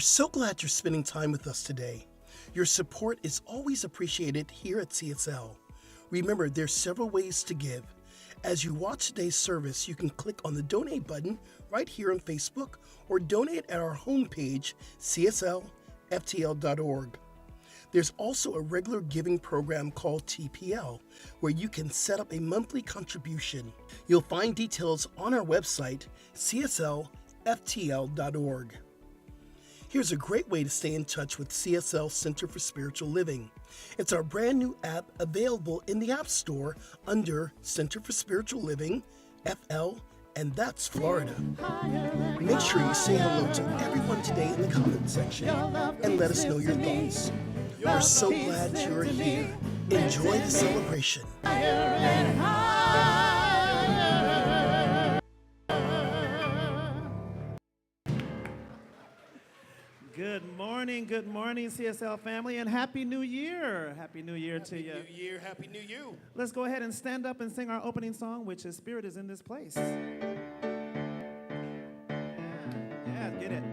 so glad you're spending time with us today. Your support is always appreciated here at CSL. Remember, there's several ways to give. As you watch today's service, you can click on the donate button right here on Facebook or donate at our homepage, cslftl.org. There's also a regular giving program called TPL, where you can set up a monthly contribution. You'll find details on our website, cslftl.org. Here's a great way to stay in touch with CSL Center for Spiritual Living. It's our brand new app available in the App Store under Center for Spiritual Living, FL, and that's Florida. Make sure you say hello to everyone today in the comment section and let us know your thoughts. We're so glad you're here. Enjoy the celebration. Good morning, CSL family, and Happy New Year. Happy New Year to you. Happy New Year, Happy New You. Let's go ahead and stand up and sing our opening song, which is Spirit is in this place. Yeah, get it.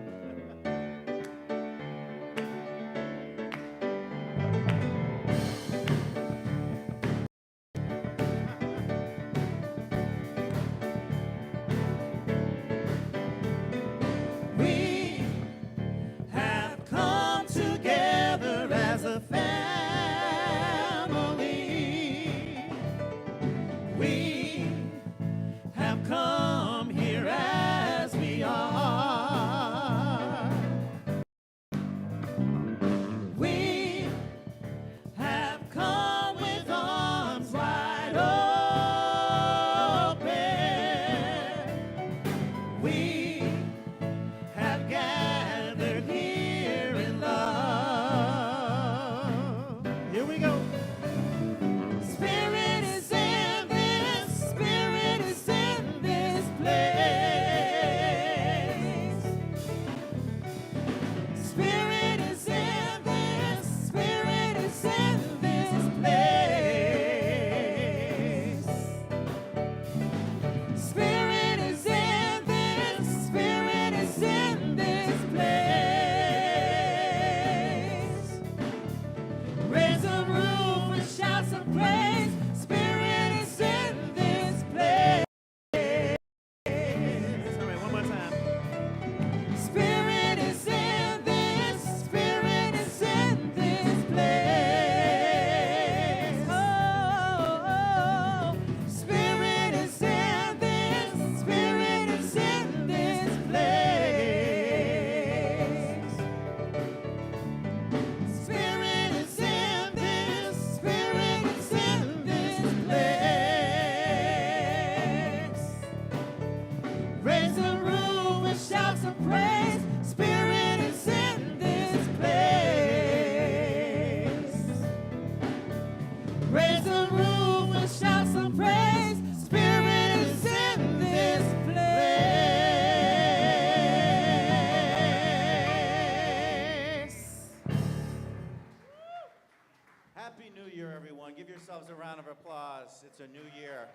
A round of applause. It's a new year.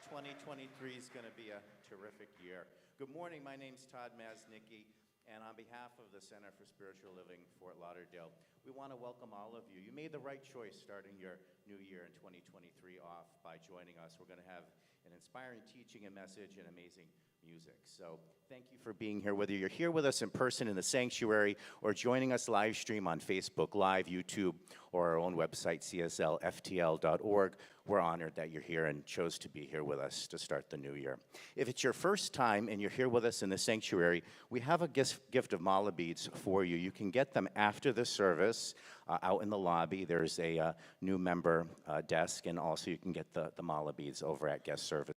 2023 is going to be a terrific year. Good morning. My name's Todd Maznicki, and on behalf of the Center for Spiritual Living, Fort Lauderdale, we want to welcome all of you. You made the right choice starting your new year in 2023 off by joining us. We're going to have an inspiring teaching and message and amazing music. So thank you for being here, whether you're here with us in person in the sanctuary or joining us live stream on Facebook Live, YouTube, or our own website, cslftl.org. We're honored that you're here and chose to be here with us to start the new year. If it's your first time and you're here with us in the sanctuary, we have a gift of mala beads for you. You can get them after the service out in the lobby. There's a new member desk, and also you can get the mala beads over at guest service.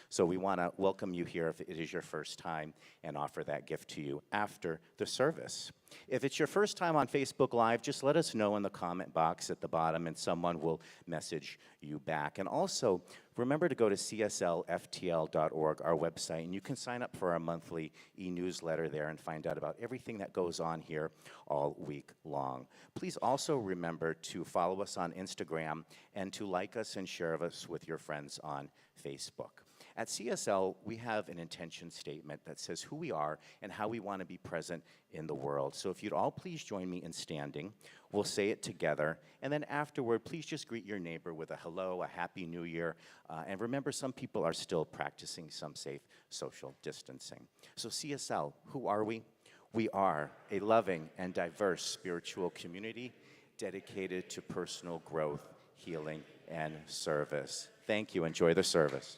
So we want to welcome you here if it is your first time and offer that gift to you after the service. If it's your first time on Facebook Live, just let us know in the comment box at the bottom and someone will message you back. And also, remember to go to cslftl.org, our website, and you can sign up for our monthly e-newsletter there and find out about everything that goes on here all week long. Please also remember to follow us on Instagram and to like us and share us with your friends on Facebook. At CSL, we have an intention statement that says who we are and how we want to be present in the world. So if you'd all please join me in standing, we'll say it together. And then afterward, please just greet your neighbor with a hello, a happy new year. And remember, some people are still practicing some safe social distancing. So CSL, who are we? We are a loving and diverse spiritual community dedicated to personal growth, healing, and service. Thank you. Enjoy the service.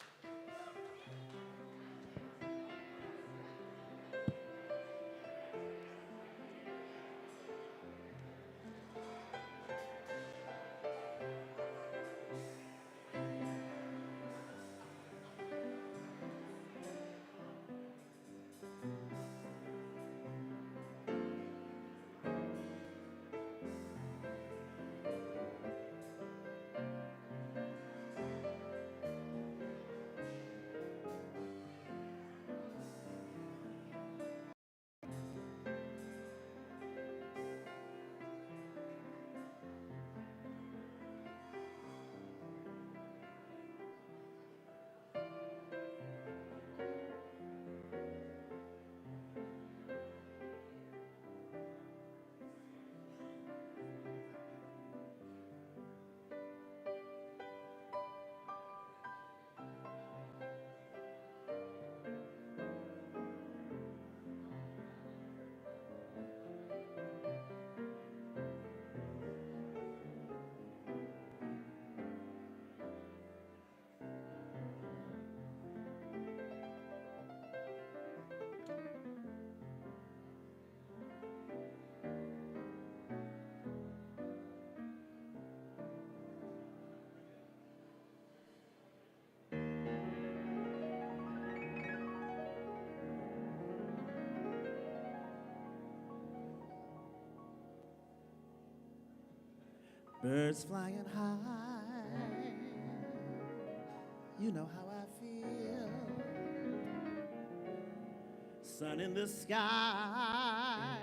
Birds flying high, you know how I feel. Sun in the sky,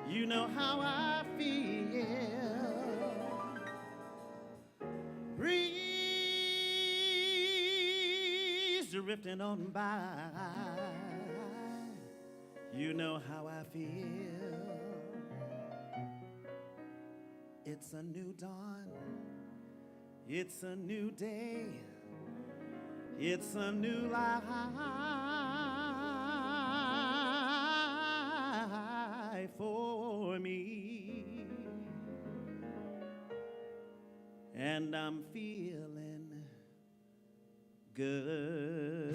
you know how I feel. Breeze drifting on by, you know how I feel. It's a new dawn, it's a new day, it's a new life for me. And I'm feeling good.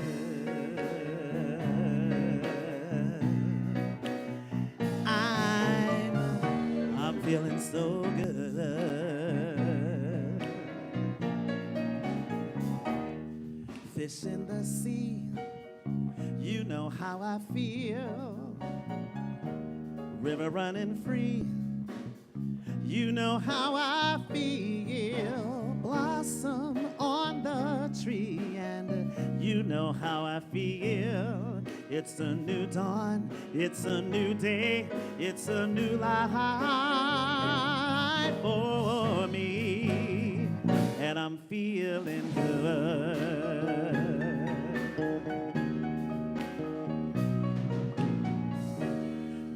I'm feeling so good. Fish in the sea, you know how I feel. River running free, you know how I feel. Blossom on the tree, and you know how I feel. It's a new dawn, it's a new day, it's a new life for me, and I'm feeling good.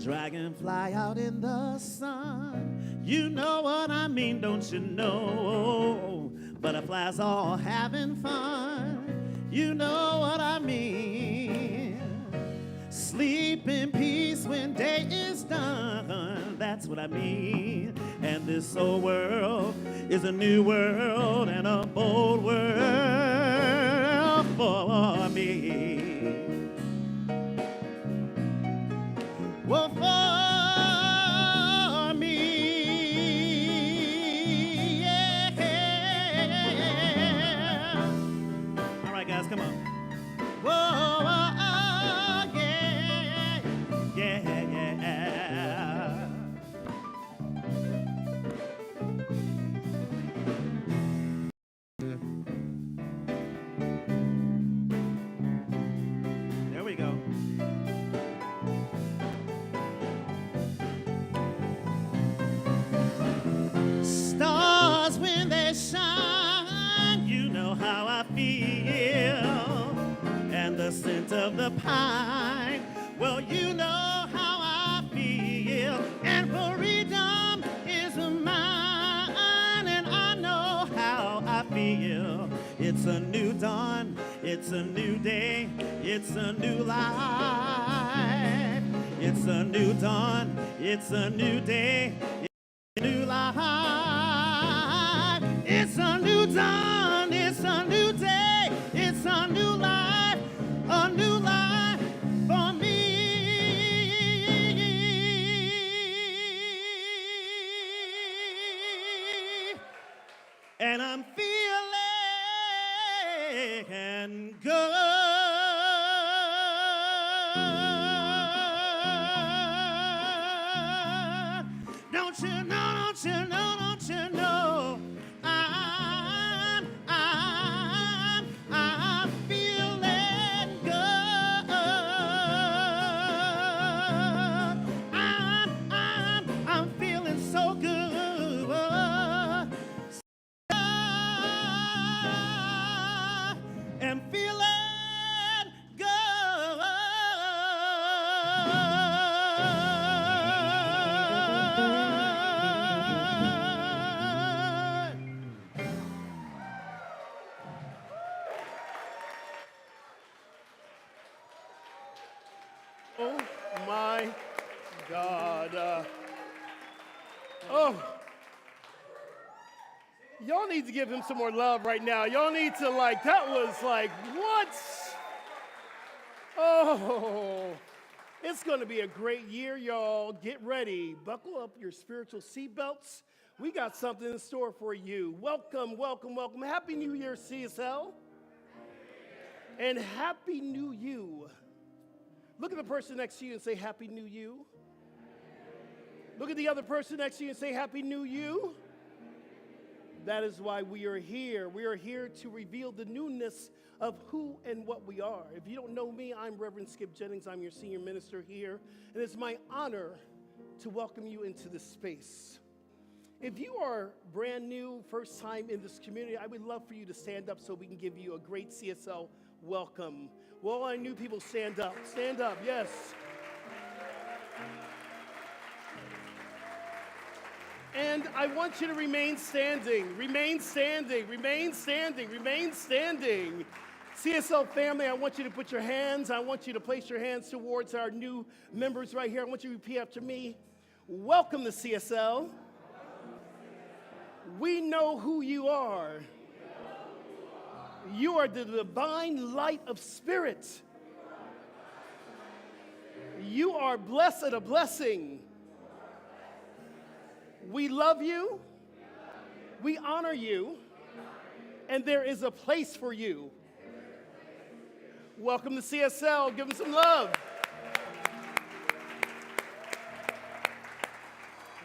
Dragonfly out in the sun, you know what I mean, don't you know? Butterflies all having fun, you know what I mean. Sleep in peace when day is done, that's what I mean. And this old world is a new world and a bold world for me. Well, for me, yeah. All right, guys, come on. Whoa, yeah, yeah, yeah. There we go. Stars when they shine, you know how I feel. scent of the pine. Well, you know how I feel, and freedom is mine, and I know how I feel. It's a new dawn, it's a new day, it's a new life. It's a new dawn, it's a new day, it's a new life. It's a new dawn, it's a new day, it's a new life for me. And I'm feeling good. Don't you know, don't you know, don't you know, I'm feeling good. I'm feeling so good. Am feeling good. Oh my God. Oh. Y'all need to give him some more love right now. Y'all need to, like, that was like, what? Oh. It's going to be a great year, y'all. Get ready. Buckle up your spiritual seatbelts. We got something in store for you. Welcome, welcome, welcome. Happy New Year, CSL. And Happy New You. Look at the person next to you and say, Happy New You. Look at the other person next to you and say, Happy New You. That is why we are here. We are here to reveal the newness of who and what we are. If you don't know me, I'm Rev Skip Jennings. I'm your senior minister here. And it's my honor to welcome you into this space. If you are brand new, first time in this community, I would love for you to stand up so we can give you a great CSL welcome. Will all our new people stand up? Stand up, yes. And I want you to remain standing, remain standing, remain standing, remain standing. CSL family, I want you to put your hands, I want you to place your hands towards our new members right here. I want you to repeat after me. Welcome to CSL. We know who you are. You are the divine light of spirit. You are blessed and a blessing. We love you. We honor you. And there is a place for you. Welcome to CSL. Give them some love.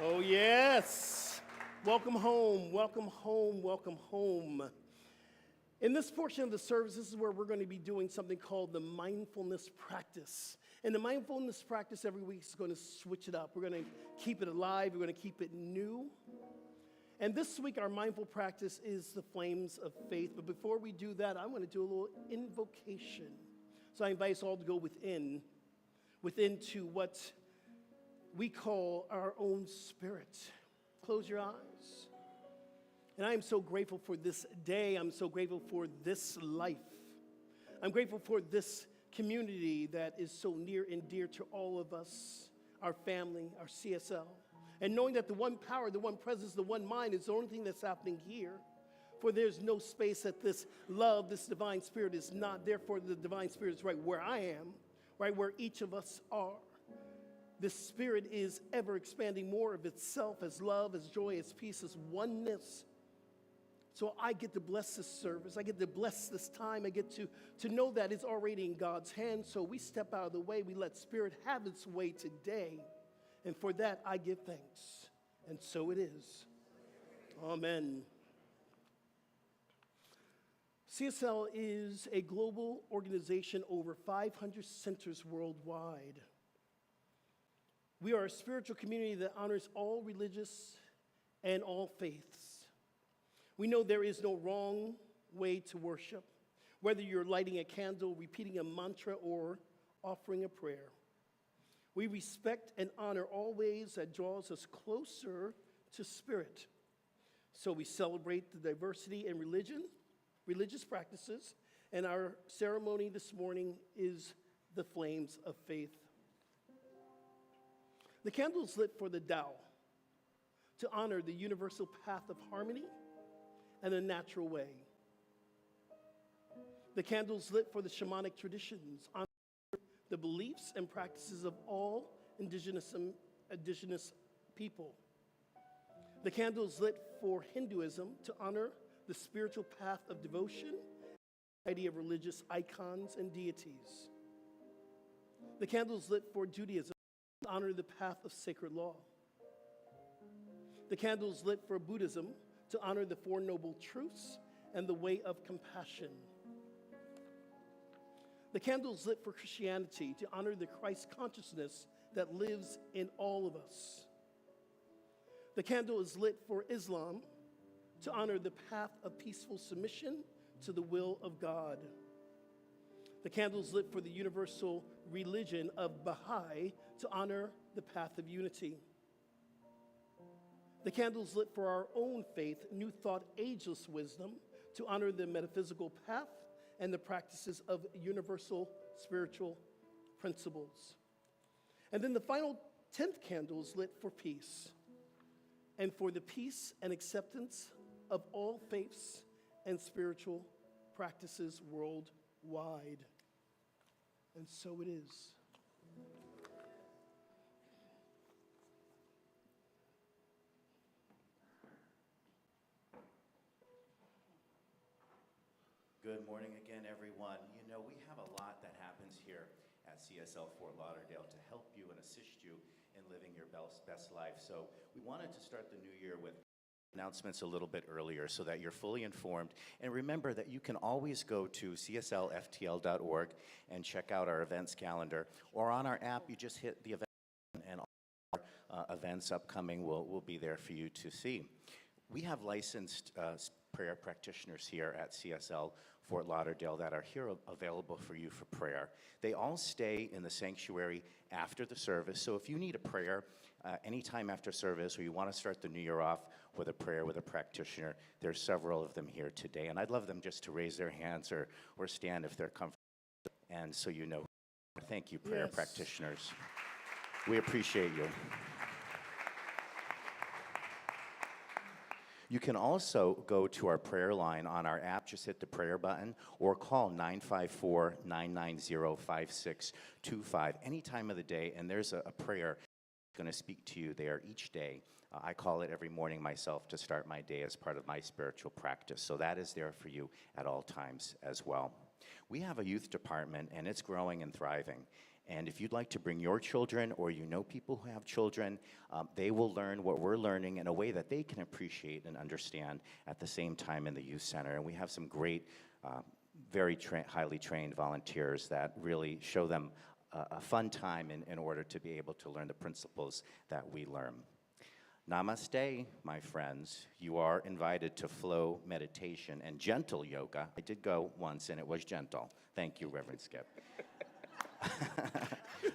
Oh, yes. Welcome home. Welcome home. Welcome home. In this portion of the service, this is where we're going to be doing something called the mindfulness practice. And the mindfulness practice every week is going to switch it up. We're going to keep it alive. We're going to keep it new. And this week, our mindful practice is the flames of faith. But before we do that, I'm going to do a little invocation. So I invite us all to go within to what we call our own spirit. Close your eyes. And I am so grateful for this day. I'm so grateful for this life. I'm grateful for this community that is so near and dear to all of us, our family, our CSL. And knowing that the one power, the one presence, the one mind is the only thing that's happening here. For there's no space that this love, this divine spirit is not. Therefore, the divine spirit is right where I am, right where each of us are. This spirit is ever expanding more of itself as love, as joy, as peace, as oneness. So I get to bless this service. I get to bless this time. I get to know that it's already in God's hands. So we step out of the way. We let Spirit have its way today. And for that, I give thanks. And so it is. Amen. CSL is a global organization, over 500 centers worldwide. We are a spiritual community that honors all religious and all faiths. We know there is no wrong way to worship. whether you're lighting a candle, repeating a mantra, or offering a prayer. We respect and honor all ways that draws us closer to Spirit. So we celebrate the diversity in religious practices, and our ceremony this morning is the flames of faith. The candle is lit for the Tao, to honor the universal path of harmony and a natural way. The candle is lit for the shamanic traditions, honor the beliefs and practices of all indigenous people. The candle is lit for Hinduism, to honor the spiritual path of devotion, variety of religious icons and deities. The candle is lit for Judaism, to honor the path of sacred law. The candle is lit for Buddhism, to honor the Four Noble Truths and the way of compassion. The candle is lit for Christianity, to honor the Christ consciousness that lives in all of us. The candle is lit for Islam, to honor the path of peaceful submission to the will of God. The candle is lit for the universal religion of Baha'i, to honor the path of unity. The candle is lit for our own faith, New Thought, Ageless Wisdom, to honor the metaphysical path and the practices of universal spiritual principles. And then the final 10th candle is lit for peace, and for the peace and acceptance of all faiths and spiritual practices worldwide. And so it is. Good morning again, everyone. You know, we have a lot that happens here at CSL Fort Lauderdale to help you and assist you in living your best life. So we wanted to start the new year with announcements a little bit earlier so that you're fully informed. And remember that you can always go to cslftl.org and check out our events calendar. Or on our app, you just hit the event and all our events upcoming will be there for you to see. We have licensed prayer practitioners here at CSL Fort Lauderdale that are here available for you for prayer. They all stay in the sanctuary after the service, so if you need a prayer anytime after service, or you want to start the new year off with a prayer with a practitioner, there's several of them here today, and I'd love them just to raise their hands or stand if they're comfortable, and so you know. Thank you, prayer practitioners. We appreciate you. You can also go to our prayer line on our app, just hit the prayer button, or call 954-990-5625 any time of the day, and there's a prayer going to speak to you there each day. I call it every morning myself to start my day as part of my spiritual practice, so that is there for you at all times as well. We have a youth department, and it's growing and thriving. And if you'd like to bring your children, or you know people who have children, they will learn what we're learning in a way that they can appreciate and understand at the same time in the youth center. And we have some great, very highly trained volunteers that really show them a fun time in order to be able to learn the principles that we learn. Namaste, my friends. You are invited to flow meditation and gentle yoga. I did go once, and it was gentle. Thank you, Reverend Skip.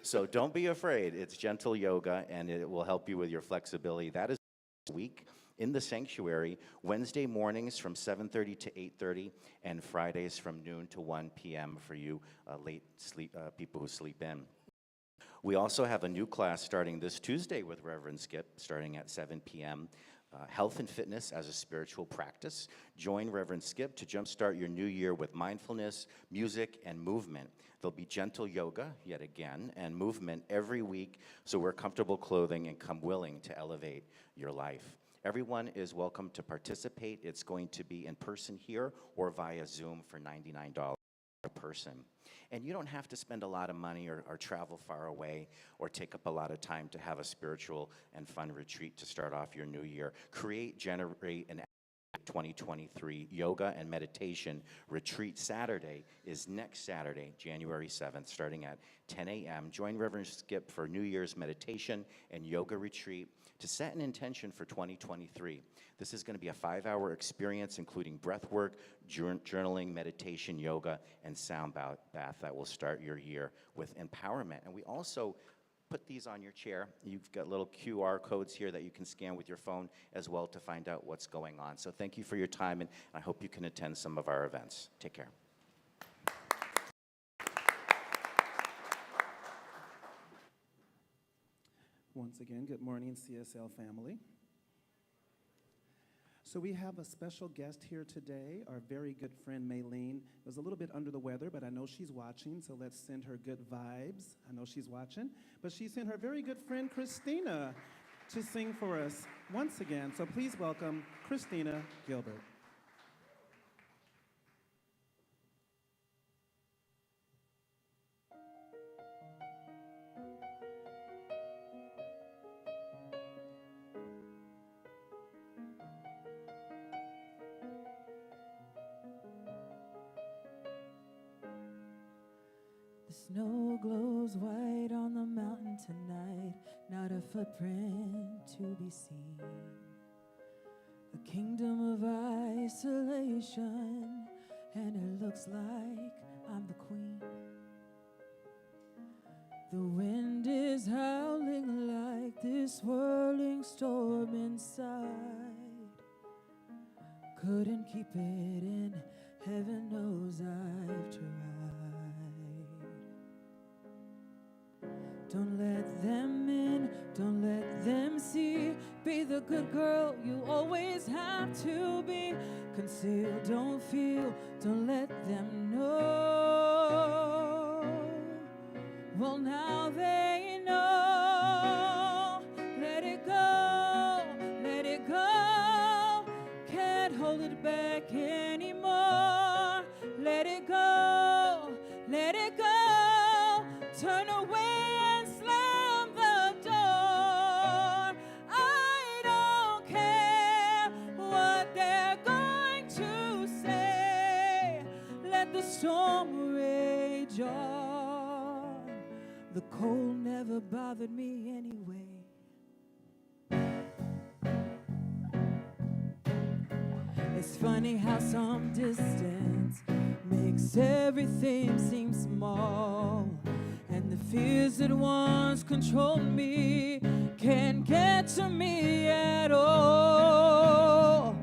So don't be afraid. It's gentle yoga, and it will help you with your flexibility. That is this week in the sanctuary, Wednesday mornings from 7:30 to 8:30, and Fridays from noon to 1 p.m. for you late sleep people who sleep in. We also have a new class starting this Tuesday with Reverend Skip, starting at 7 p.m., Health and Fitness as a Spiritual Practice. Join Reverend Skip to jumpstart your new year with mindfulness, music, and movement. There'll be gentle yoga, yet again, and movement every week, so wear comfortable clothing and come willing to elevate your life. Everyone is welcome to participate. It's going to be in person here or via Zoom for $99 a person. And you don't have to spend a lot of money or travel far away or take up a lot of time to have a spiritual and fun retreat to start off your new year. Create, generate, and 2023 Yoga and Meditation Retreat Saturday is next Saturday, January 7th, starting at 10 a.m. Join Rev Skip for New Year's meditation and yoga retreat to set an intention for 2023. This is going to be a 5-hour experience, including breath work, journaling, meditation, yoga, and sound bath that will start your year with empowerment. And we also put these on your chair. You've got little QR codes here that you can scan with your phone as well to find out what's going on. So thank you for your time, and I hope you can attend some of our events. Take care. Once again, good morning, CSL family. So we have a special guest here today, our very good friend Maylene. Was a little bit under the weather, but I know she's watching, so let's send her good vibes. I know she's watching. But she sent her very good friend Christina to sing for us once again. So please welcome Christina Gilbert. The snow glows white on the mountain tonight, not a footprint to be seen. A kingdom of isolation, and it looks like I'm the queen. The wind is howling like this whirling storm inside. Couldn't keep it in, heaven knows I've tried. Don't let them in, don't let them see. Be the good girl you always have to be. Conceal, don't feel, don't let them know. Well, now they know. Let it go, let it go. Can't hold it back anymore. Let it go, let it go. Turn away. Storm rage on. The cold never bothered me anyway. It's funny how some distance makes everything seem small, and the fears that once controlled me can't get to me at all.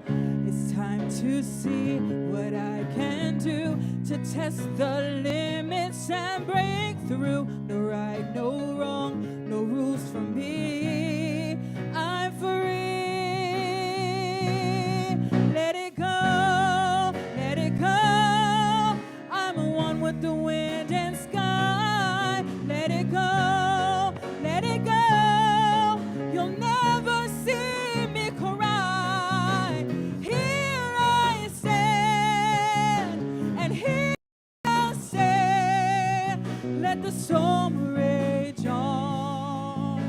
It's time to see what I can do to test the limits and break through. No right, no wrong, no rules for me. I'm free. Let it go, let it go. I'm one with the wind and sky. Let it go, let it go. You'll never see me cry. Here I stand, and here I'll say, let the storm rage on.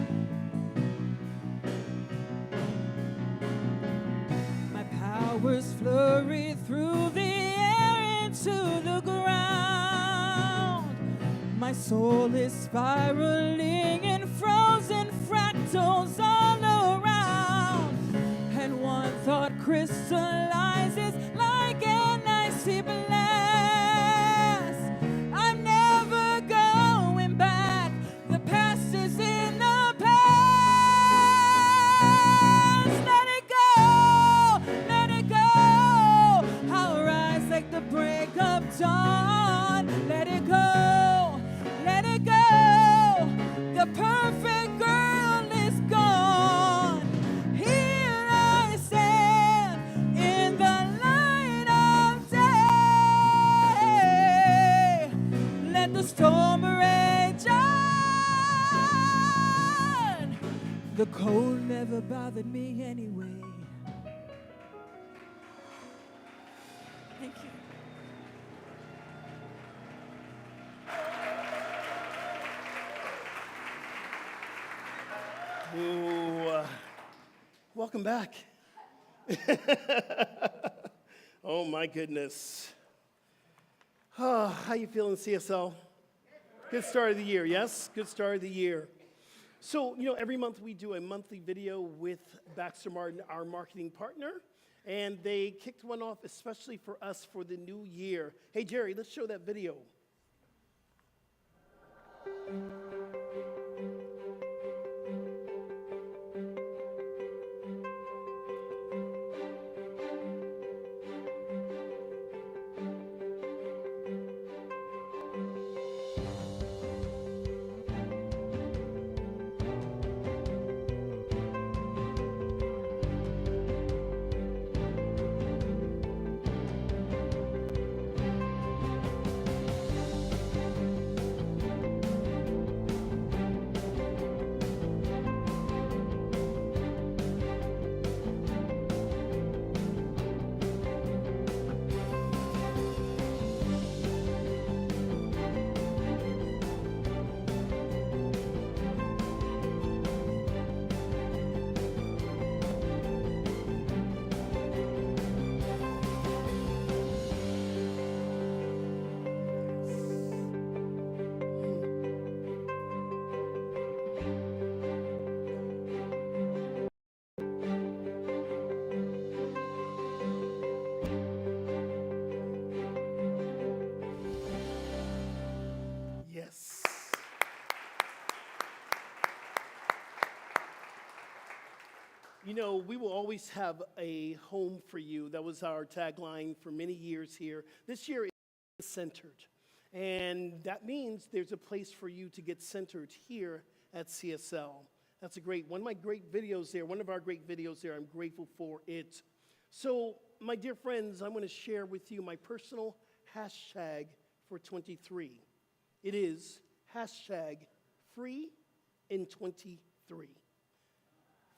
My powers flurry through the air into the ground. My soul is spiraling in frozen fractals all around. And one thought crystallizes like an icy blast. I'm never going back. The past is in the past. Let it go, let it go. I'll rise like the break of dawn. Let it go, let it go. The perfect girl is gone. Here I stand in the light of day. Let the storm rage on. The cold never bothered me anyway. Thank you. Ooh, welcome back. Oh my goodness. Oh, how you feeling, CSL? Good start of the year, yes? Good start of the year. So, every month we do a monthly video with Baxter Martin, our marketing partner, and they kicked one off especially for us for the new year. Hey, Jerry, let's show that video. Yes. We will always have a home for you. That was our tagline for many years here. This year is centered. And that means there's a place for you to get centered here at CSL. That's one of our great videos there. I'm grateful for it. So, my dear friends, I'm going to share with you my personal hashtag for 23. It is hashtag free in 23.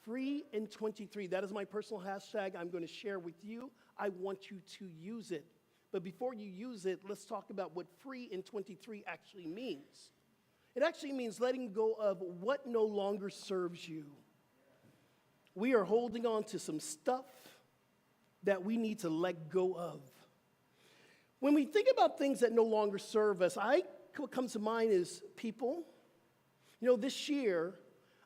Free in 23. That is my personal hashtag I'm going to share with you. I want you to use it. But before you use it, let's talk about what free in 23 actually means. It actually means letting go of what no longer serves you. We are holding on to some stuff that we need to let go of. When we think about things that no longer serve us, what comes to mind is people. This year,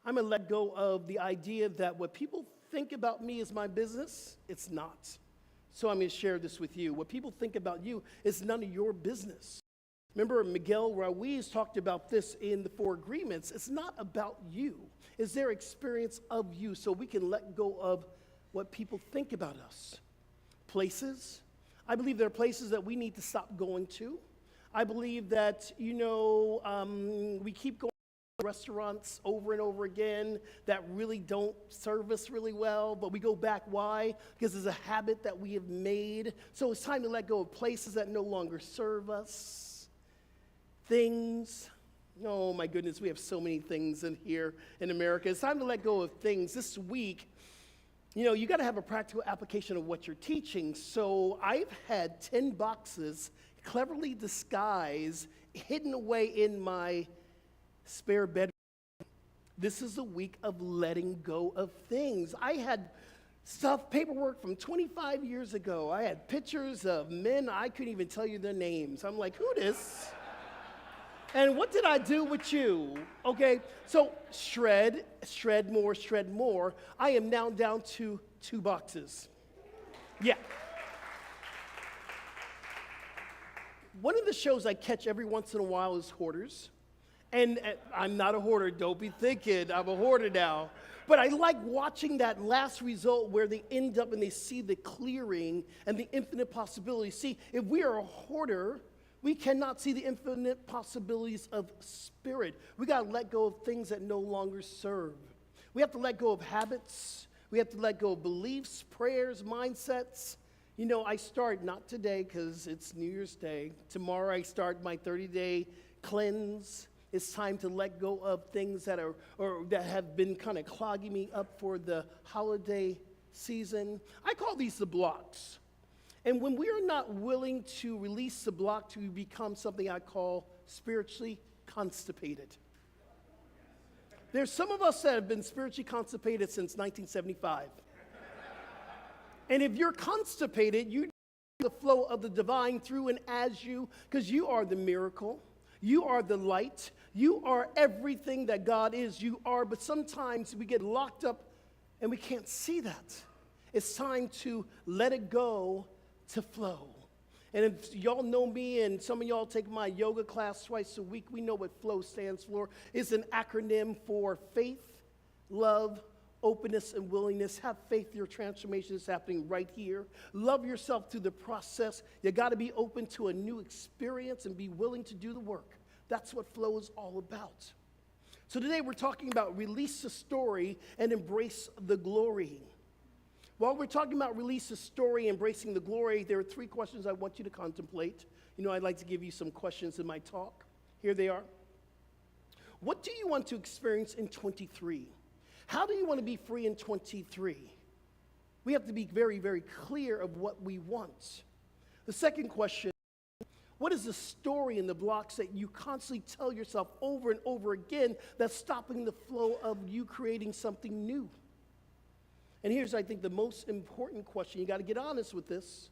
I'm going to let go of the idea that what people think about me is my business. It's not. So I'm going to share this with you. What people think about you is none of your business. Remember, Miguel Ruiz talked about this in the 4 Agreements. It's not about you. It's their experience of you, so we can let go of what people think about us. Places. I believe there are places that we need to stop going to. I believe that, we keep going to restaurants over and over again that really don't serve us really well, but we go back. Why? Because it's a habit that we have made. So it's time to let go of places that no longer serve us. Things. Oh, my goodness, we have so many things in here in America. It's time to let go of things. This week, you got to have a practical application of what you're teaching. So I've had 10 boxes cleverly disguised, hidden away in my spare bedroom. This is a week of letting go of things. I had paperwork from 25 years ago. I had pictures of men, I couldn't even tell you their names. I'm like, who this? And what did I do with you? Okay, so shred more. I am now down to 2 boxes. Yeah. One of the shows I catch every once in a while is Hoarders. And I'm not a hoarder, don't be thinking I'm a hoarder now. But I like watching that last result where they end up and they see the clearing and the infinite possibilities. See, if we are a hoarder, we cannot see the infinite possibilities of spirit. We got to let go of things that no longer serve. We have to let go of habits. We have to let go of beliefs, prayers, mindsets. I start, not today because it's New Year's Day. Tomorrow I start my 30-day cleanse. It's time to let go of things that have been kind of clogging me up for the holiday season. I call these the blocks. And when we are not willing to release the block to become something I call spiritually constipated. There's some of us that have been spiritually constipated since 1975. And if you're constipated, you the flow of the divine through and as you, because you are the miracle. You are the light. You are everything that God is. You are, but sometimes we get locked up and we can't see that. It's time to let it go to flow. And if y'all know me, and some of y'all take my yoga class twice a week, we know what FLOW stands for. It's an acronym for faith, love, openness, and willingness. Have faith your transformation is happening right here. Love yourself through the process. You got to be open to a new experience and be willing to do the work. That's what FLOW is all about. So today we're talking about release the story and embrace the glory. While we're talking about release the story, embracing the glory, there are 3 questions I want you to contemplate. You know, I'd like to give you some questions in my talk. Here they are. What do you want to experience in 23? How do you want to be free in 23? We have to be very, very clear of what we want. The second question, what is the story and the blocks that you constantly tell yourself over and over again that's stopping the flow of you creating something new? And here's, I think, the most important question. You got to get honest with this.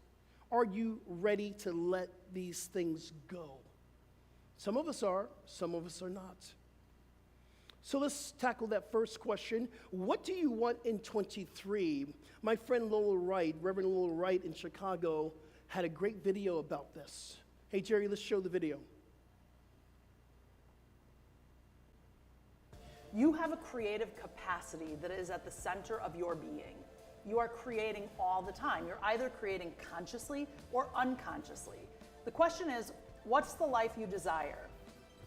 Are you ready to let these things go? Some of us are, some of us are not. So let's tackle that first question. What do you want in 23? My friend Lola Wright, Reverend Lola Wright in Chicago, had a great video about this. Hey, Jerry, let's show the video. You have a creative capacity that is at the center of your being. You are creating all the time. You're either creating consciously or unconsciously. The question is, what's the life you desire?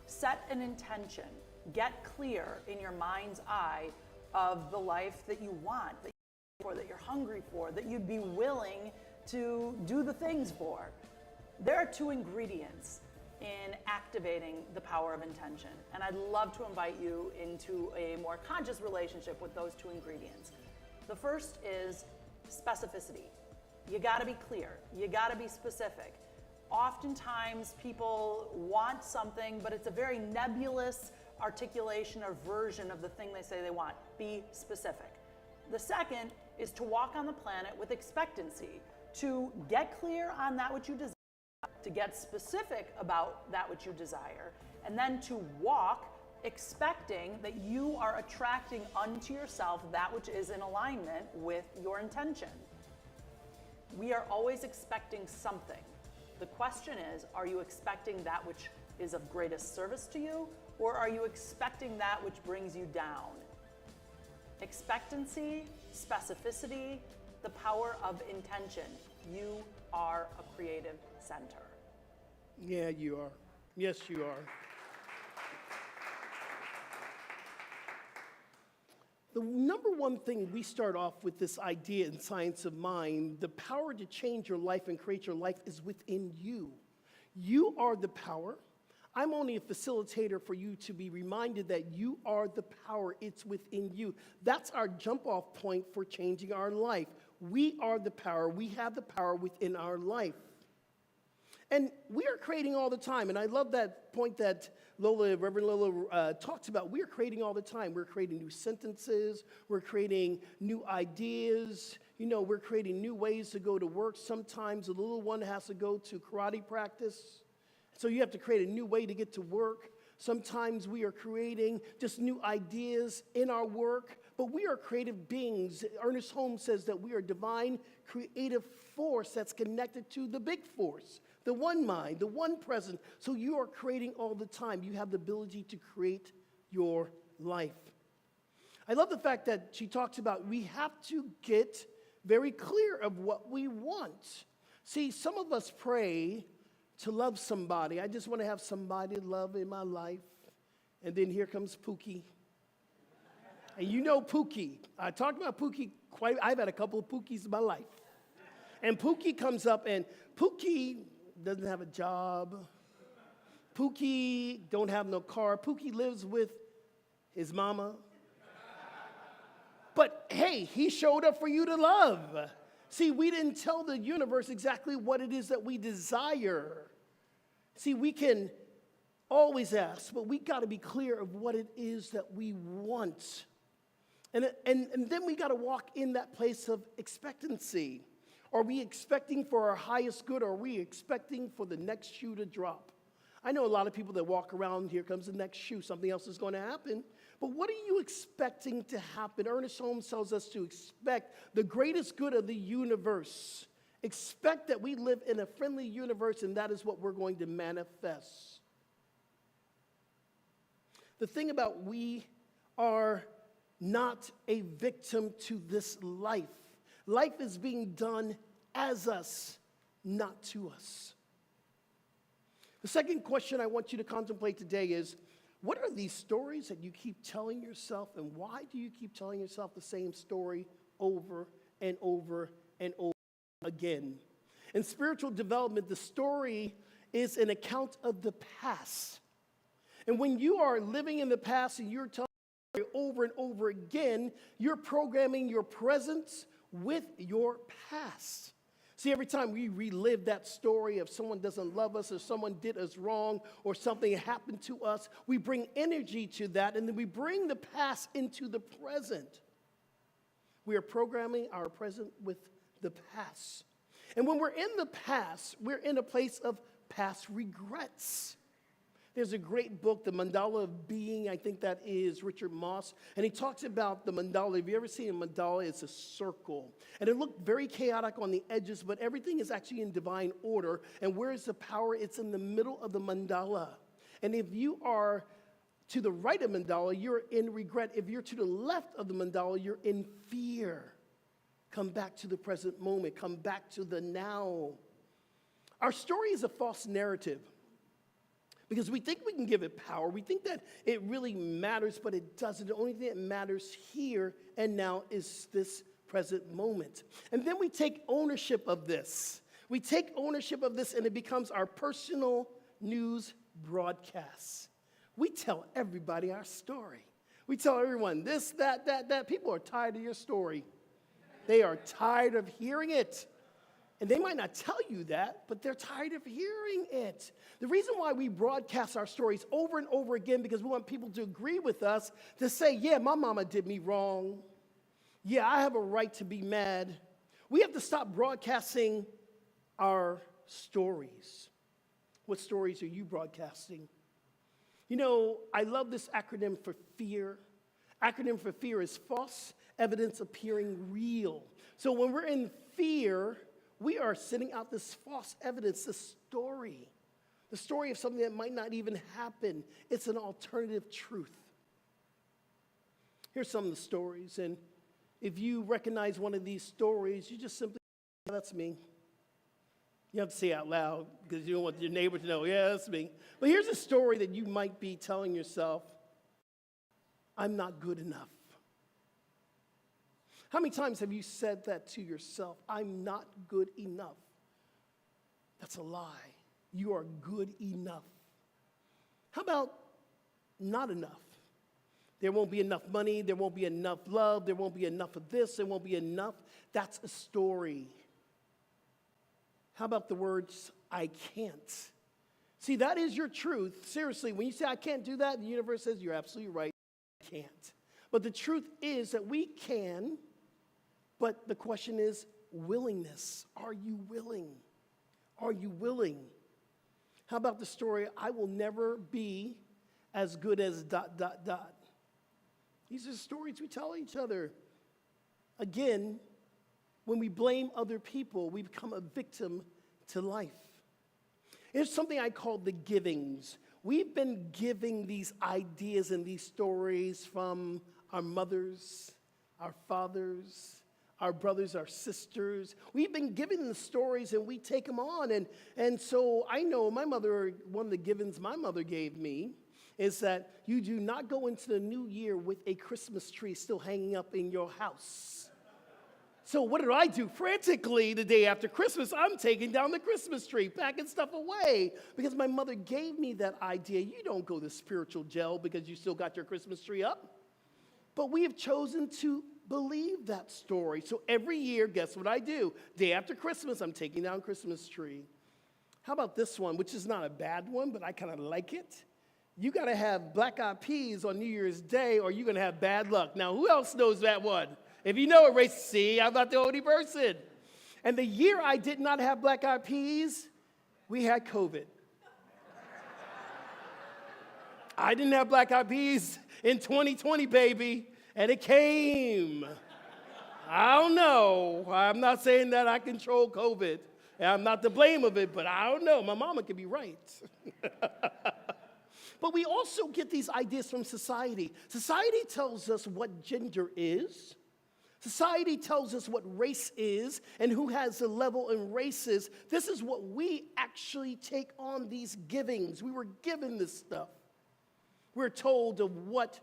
Set an intention. Get clear in your mind's eye of the life that you want, that you're hungry for, that you'd be willing to do the things for. There are 2 ingredients in activating the power of intention. And I'd love to invite you into a more conscious relationship with those 2 ingredients. The first is specificity. You gotta be clear, you gotta be specific. Oftentimes people want something, but it's a very nebulous articulation or version of the thing they say they want. Be specific. The second is to walk on the planet with expectancy, to get clear on that which you desire, to get specific about that which you desire, and then to walk expecting that you are attracting unto yourself that which is in alignment with your intention. We are always expecting something. The question is, are you expecting that which is of greatest service to you, or are you expecting that which brings you down? Expectancy, specificity, the power of intention. You are a creative center. Yeah, you are. Yes, you are. The number one thing we start off with this idea in Science of Mind, the power to change your life and create your life is within you. You are the power. I'm only a facilitator for you to be reminded that you are the power. It's within you. That's our jump-off point for changing our life. We are the power. We have the power within our life. And we are creating all the time. And I love that point that Reverend Lola talks about. We are creating all the time. We're creating new sentences. We're creating new ideas. You know, we're creating new ways to go to work. Sometimes the little one has to go to karate practice. So you have to create a new way to get to work. Sometimes we are creating just new ideas in our work. But we are creative beings. Ernest Holmes says that we are divine creative force that's connected to the big force, the one mind, the one present. So you are creating all the time. You have the ability to create your life. I love the fact that she talks about we have to get very clear of what we want. See, some of us pray to love somebody. I just want to have somebody to love in my life. And then here comes Pookie. And you know Pookie. I talked about Pookie I've had a couple of Pookies in my life. And Pookie comes up, and Pookie doesn't have a job. Pookie don't have no car. Pookie lives with his mama. But hey, he showed up for you to love. See, we didn't tell the universe exactly what it is that we desire. See, we can always ask, but we got to be clear of what it is that we want. And then we got to walk in that place of expectancy. Are we expecting for our highest good, or are we expecting for the next shoe to drop? I know a lot of people that walk around, here comes the next shoe, something else is going to happen. But what are you expecting to happen? Ernest Holmes tells us to expect the greatest good of the universe. Expect that we live in a friendly universe, and that is what we're going to manifest. The thing about we are not a victim to this life. Life is being done as us, not to us. The second question I want you to contemplate today is, what are these stories that you keep telling yourself, and why do you keep telling yourself the same story over and over and over again? In spiritual development, the story is an account of the past. And when you are living in the past and you're telling the story over and over again, you're programming your presence with your past. See, every time we relive that story of someone doesn't love us or someone did us wrong or something happened to us, we bring energy to that, and then we bring the past into the present. We are programming our present with the past. And when we're in the past, we're in a place of past regrets. There's a great book, The Mandala of Being. I think that is Richard Moss. And he talks about the mandala. Have you ever seen a mandala? It's a circle. And it looked very chaotic on the edges, but everything is actually in divine order. And where is the power? It's in the middle of the mandala. And if you are to the right of mandala, you're in regret. If you're to the left of the mandala, you're in fear. Come back to the present moment. Come back to the now. Our story is a false narrative, because we think we can give it power. We think that it really matters, but it doesn't. The only thing that matters here and now is this present moment. And then we take ownership of this. We take ownership of this, and it becomes our personal news broadcast. We tell everybody our story. We tell everyone this, that. People are tired of your story. They are tired of hearing it. And they might not tell you that, but they're tired of hearing it. The reason why we broadcast our stories over and over again, because we want people to agree with us, to say, yeah, my mama did me wrong. Yeah, I have a right to be mad. We have to stop broadcasting our stories. What stories are you broadcasting? You know, I love this acronym for fear. Acronym for fear is false evidence appearing real. So when we're in fear, we are sending out this false evidence, this story. The story of something that might not even happen. It's an alternative truth. Here's some of the stories, and if you recognize one of these stories, you just simply, yeah, that's me. You have to say it out loud because you don't want your neighbor to know, yeah, that's me. But here's a story that you might be telling yourself, I'm not good enough. How many times have you said that to yourself? I'm not good enough. That's a lie. You are good enough. How about not enough? There won't be enough money. There won't be enough love. There won't be enough of this. There won't be enough. That's a story. How about the words, I can't? See, that is your truth. Seriously, when you say, I can't do that, the universe says, you're absolutely right. I can't. But the truth is that we can. But the question is willingness. Are you willing? Are you willing? How about the story, I will never be as good as ... These are stories we tell each other. Again, when we blame other people, we become a victim to life. It's something I call the givings. We've been giving these ideas and these stories from our mothers, our fathers, our brothers, our sisters. We've been giving the stories and we take them on. And so I know my mother, one of the givens my mother gave me is that you do not go into the new year with a Christmas tree still hanging up in your house. So what did I do? Frantically, the day after Christmas, I'm taking down the Christmas tree, packing stuff away, because my mother gave me that idea. You don't go to spiritual jail because you still got your Christmas tree up. But we have chosen to believe that story. So every year, guess what I do? Day after Christmas, I'm taking down Christmas tree. How about this one, which is not a bad one, but I kind of like it? You got to have black-eyed peas on New Year's Day or you're going to have bad luck. Now, who else knows that one? If you know it, raise C. How about the only person? And the year I did not have black eyed peas, we had COVID. I didn't have black eyed peas in 2020, baby, and it came. I don't know. I'm not saying that I control COVID. And I'm not to blame of it, but I don't know. My mama could be right. But we also get these ideas from society. Society tells us what gender is. Society tells us what race is and who has the level in races. This is what we actually take on these givings. We were given this stuff. We're told of what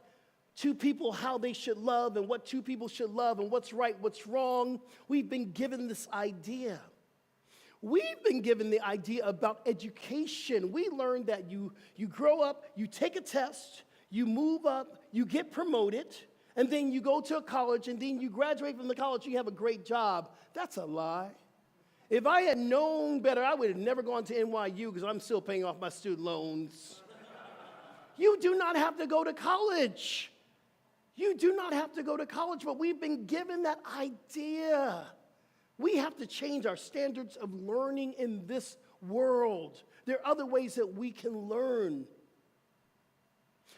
two people, how they should love and what two people should love and what's right, what's wrong. We've been given this idea. We've been given the idea about education. We learned that you grow up, you take a test, you move up, you get promoted, and then you go to a college, and then you graduate from the college, you have a great job. That's a lie. If I had known better, I would have never gone to NYU because I'm still paying off my student loans. You do not have to go to college. You do not have to go to college, but we've been given that idea. We have to change our standards of learning in this world. There are other ways that we can learn.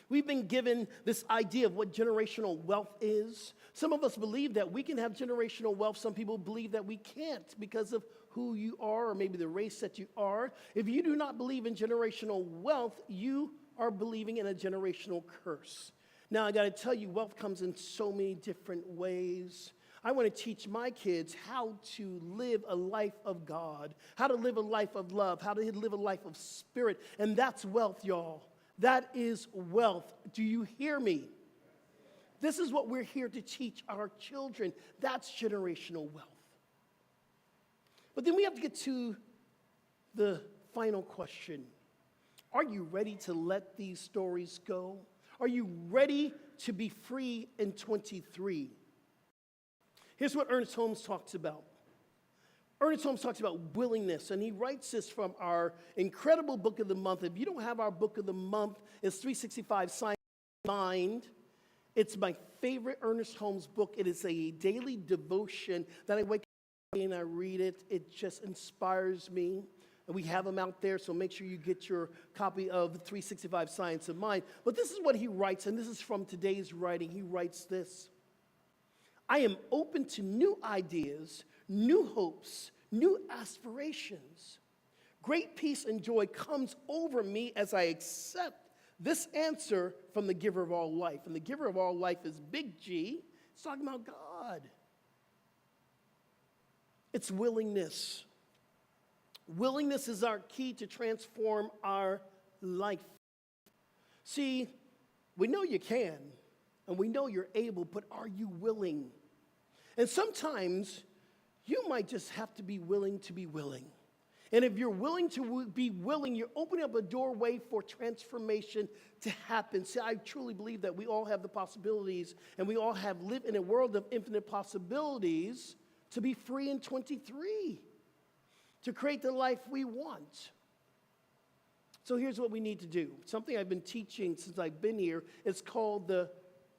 We've been given this idea of what generational wealth is. Some of us believe that we can have generational wealth. Some people believe that we can't because of who you are or maybe the race that you are. If you do not believe in generational wealth, you are believing in a generational curse. Now, I got to tell you, wealth comes in so many different ways. I want to teach my kids how to live a life of God, how to live a life of love, how to live a life of spirit. And that's wealth, y'all. That is wealth. Do you hear me? This is what we're here to teach our children. That's generational wealth. But then we have to get to the final question. Are you ready to let these stories go? Are you ready to be free in 23? Here's what Ernest Holmes talks about. Ernest Holmes talks about willingness, and he writes this from our incredible book of the month. If you don't have our book of the month, it's 365 Science of Mind. It's my favorite Ernest Holmes book. It is a daily devotion that I wake up and I read it. It just inspires me. And we have them out there, so make sure you get your copy of 365 Science of Mind. But this is what he writes, and this is from today's writing. He writes this. I am open to new ideas, new hopes, new aspirations. Great peace and joy comes over me as I accept this answer from the giver of all life. And the giver of all life is Big G. It's talking about God. It's willingness. Willingness is our key to transform our life. See, we know you can, and we know you're able, but are you willing? And sometimes you might just have to be willing to be willing. And if you're willing to be willing, you're opening up a doorway for transformation to happen. See, I truly believe that we all have the possibilities, and we all have lived in a world of infinite possibilities to be free in 23, to create the life we want. So here's what we need to do. Something I've been teaching since I've been here. It's called the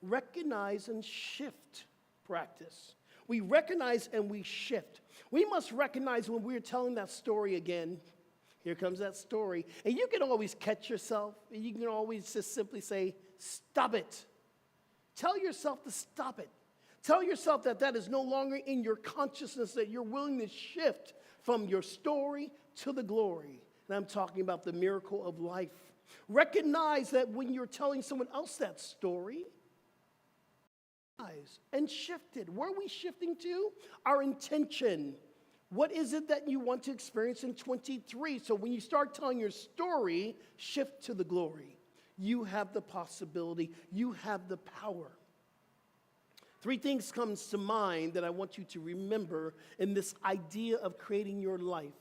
recognize and shift practice. We recognize and we shift. We must recognize when we're telling that story again. Here comes that story. And you can always catch yourself. You can always just simply say, stop it. Tell yourself to stop it. Tell yourself that that is no longer in your consciousness, that you're willing to shift from your story to the glory. And I'm talking about the miracle of life. Recognize that when you're telling someone else that story, and shifted. Where are we shifting to? Our intention. What is it that you want to experience in 23? So when you start telling your story, shift to the glory. You have the possibility. You have the power. 3 things comes to mind that I want you to remember in this idea of creating your life.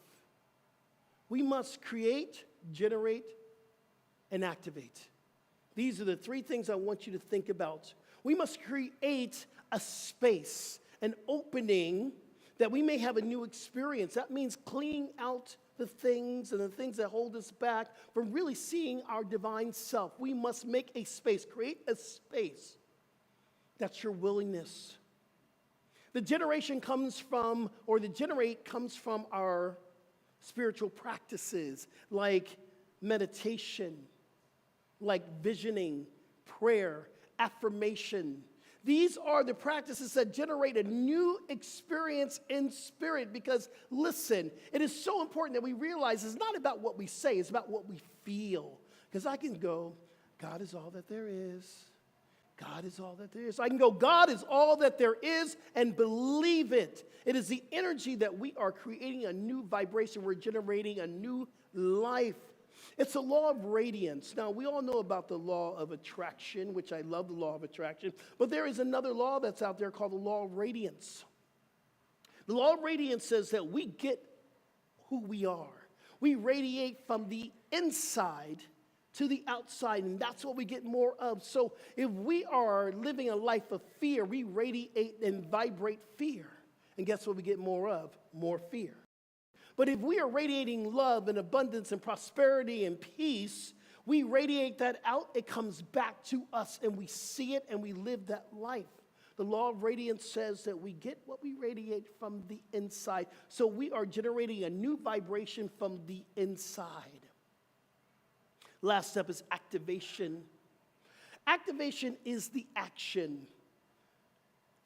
We must create, generate, and activate. These are the 3 things I want you to think about. We must create a space, an opening, that we may have a new experience. That means cleaning out the things and the things that hold us back from really seeing our divine self. We must make a space, create a space. That's your willingness. The generation comes from, or the generate comes from our spiritual practices like meditation, like visioning, prayer, affirmation. These are the practices that generate a new experience in spirit because, listen, it is so important that we realize it's not about what we say, it's about what we feel. Because I can go, God is all that there is. God is all that there is. I can go, God is all that there is, and believe it. It is the energy that we are creating a new vibration. We're generating a new life. It's a law of radiance. Now, we all know about the law of attraction, which I love the law of attraction, but there is another law that's out there called the law of radiance. The law of radiance says that we get who we are. We radiate from the inside to the outside, and that's what we get more of. So if we are living a life of fear, we radiate and vibrate fear. And guess what we get more of? More fear. But if we are radiating love and abundance and prosperity and peace, we radiate that out, it comes back to us, and we see it and we live that life. The law of radiance says that we get what we radiate from the inside. So we are generating a new vibration from the inside. Last step is activation. Activation is the action.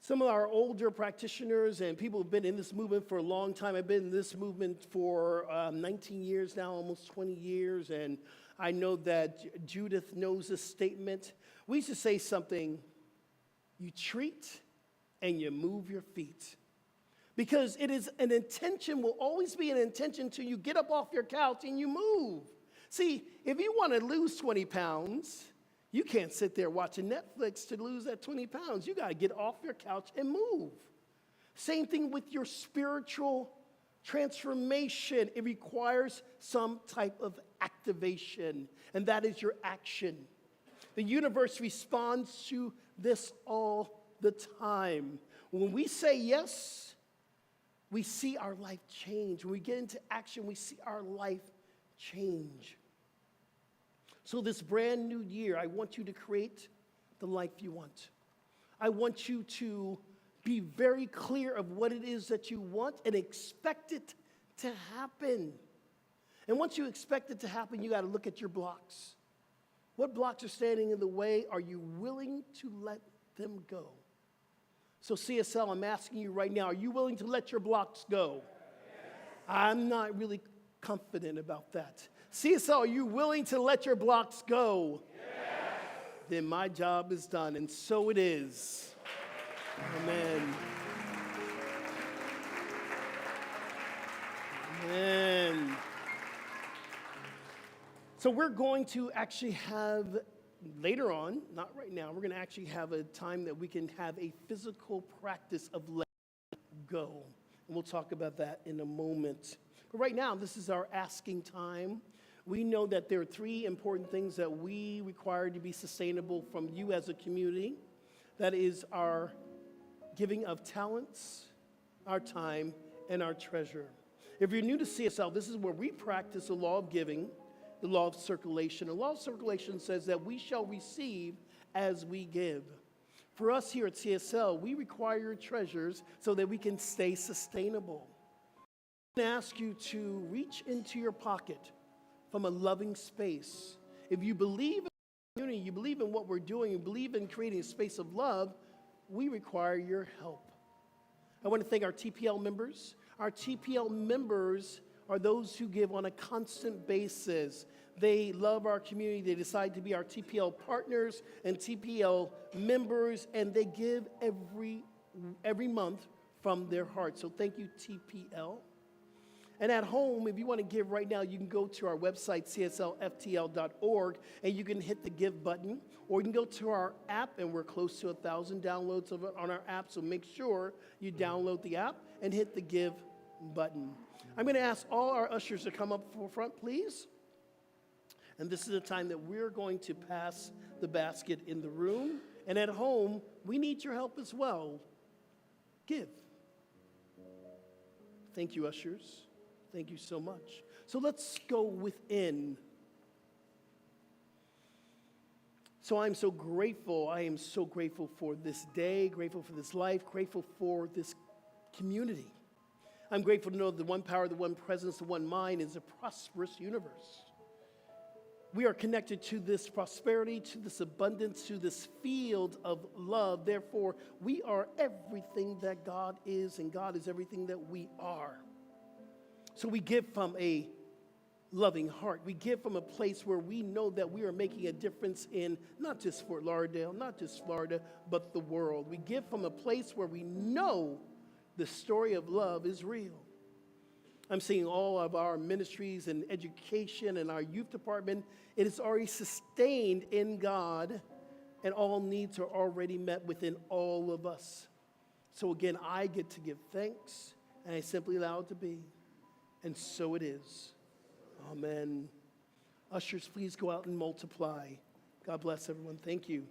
Some of our older practitioners and people who've been in this movement for a long time, I've been in this movement for 19 years now, almost 20 years, and I know that Judith knows this statement. We used to say something, you treat and you move your feet. Because it is an intention, will always be an intention till you get up off your couch and you move. See, if you want to lose 20 pounds, you can't sit there watching Netflix to lose that 20 pounds. You got to get off your couch and move. Same thing with your spiritual transformation. It requires some type of activation, and that is your action. The universe responds to this all the time. When we say yes, we see our life change. When we get into action, we see our life change. So this brand new year, I want you to create the life you want. I want you to be very clear of what it is that you want and expect it to happen. And once you expect it to happen, you got to look at your blocks. What blocks are standing in the way? Are you willing to let them go? So CSL, I'm asking you right now, are you willing to let your blocks go? Yes. I'm not really confident about that. CSL, are you willing to let your blocks go? Yes. Then my job is done, and so it is. Amen. Amen. So we're going to actually have, later on, not right now, we're going to actually have a time that we can have a physical practice of letting go. And we'll talk about that in a moment. But right now, this is our asking time. We know that there are three important things that we require to be sustainable from you as a community. That is our giving of talents, our time, and our treasure. If you're new to CSL, this is where we practice the law of giving, the law of circulation. The law of circulation says that we shall receive as we give. For us here at CSL, we require treasures so that we can stay sustainable. I'm going to ask you to reach into your pocket from a loving space. If you believe in the community, you believe in what we're doing, you believe in creating a space of love, we require your help. I want to thank our TPL members. Our TPL members are those who give on a constant basis. They love our community. They decide to be our TPL partners and TPL members, and they give every month from their heart. So thank you, TPL. And at home, if you want to give right now, you can go to our website, cslftl.org, and you can hit the give button. Or you can go to our app, and we're close to 1,000 downloads of it on our app, so make sure you download the app and hit the give button. I'm going to ask all our ushers to come up front, please. And this is the time that we're going to pass the basket in the room. And at home, we need your help as well. Give. Thank you, ushers. Thank you so much. So let's go within. So I'm so grateful. I am so grateful for this day, grateful for this life, grateful for this community. I'm grateful to know the one power, the one presence, the one mind is a prosperous universe. We are connected to this prosperity, to this abundance, to this field of love. Therefore, we are everything that God is, and God is everything that we are. So we give from a loving heart. We give from a place where we know that we are making a difference in not just Fort Lauderdale, not just Florida, but the world. We give from a place where we know the story of love is real. I'm seeing all of our ministries and education and our youth department. It is already sustained in God, and all needs are already met within all of us. So again, I get to give thanks, and I simply allow it to be. And so it is. Amen. Ushers, please go out and multiply. God bless everyone. Thank you.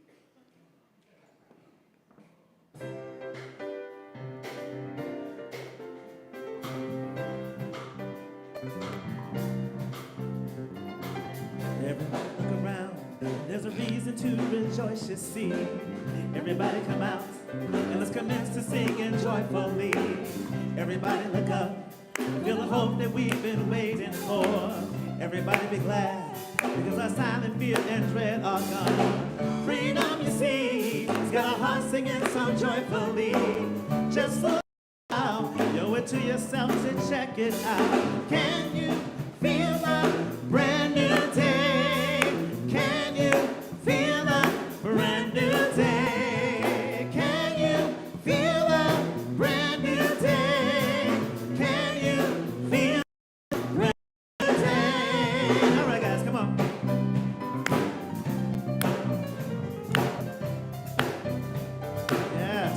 Everybody look around, there's a reason to rejoice, you see. Everybody come out, and let's commence to sing and joyfully. Everybody look up, feel the hope that we've been waiting for. Everybody be glad, because our silent fear and dread are gone. Freedom, you see, it's got our hearts singing so joyfully. Just look out, you owe it to yourself to check it out. Can you feel a brand new day? Can you feel a brand new day? Can you feel a brand new day? Can you feel a brand new day? All right, guys, come on. Yes.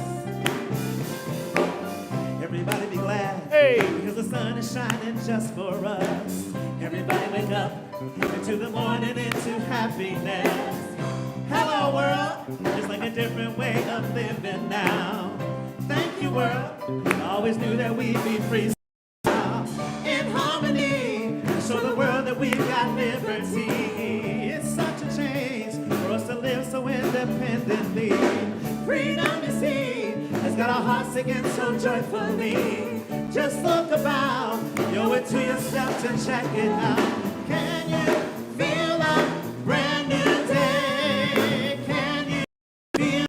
Everybody be glad. Hey! Because the sun is shining just for us. Everybody wake up into the morning, into happiness. Hello, world. It's like a different way of living now. Thank you, world. I always knew that we'd be free in harmony. Show the world that we've got liberty. It's such a change for us to live so independently. Freedom, you see, has got our hearts singing so joyfully. Just look about, you owe it to yourself to check it out. Can you feel a brand new day? Can you feel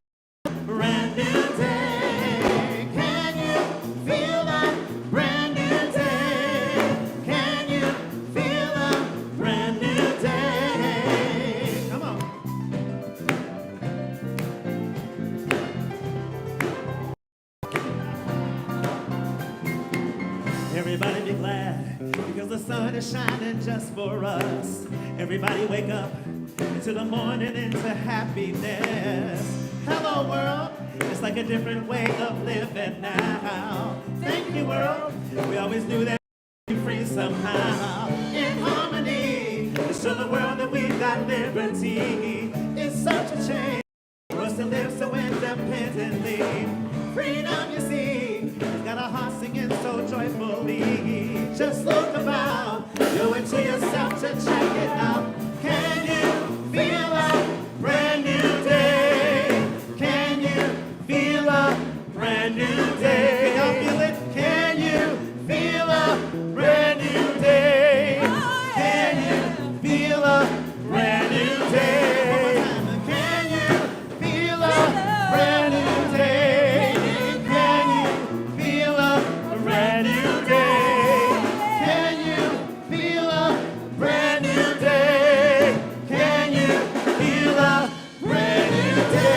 a brand new day? Can you feel a brand new day? Can you feel a brand new day? Come on. Everybody be glad, because the sun is shining just for us. Everybody wake up into the morning, into happiness. Hello, world. It's like a different way of living now. Thank you, world. We always knew that we'd be free somehow. In harmony, to show the world that we've got liberty. It's such a change for us to live so independently. Freedom, you see, has got our hearts singing so joyfully. Just look about, do it to yourself to check it out. Can you feel a brand new day? Can you feel a brand new day? Can y'all feel it? Can you feel a brand new day? Can you feel a brand new day? One more time. Can you feel a brand new day? Can you feel a brand new day? Can you feel a brand new day? Can you feel a brand new day?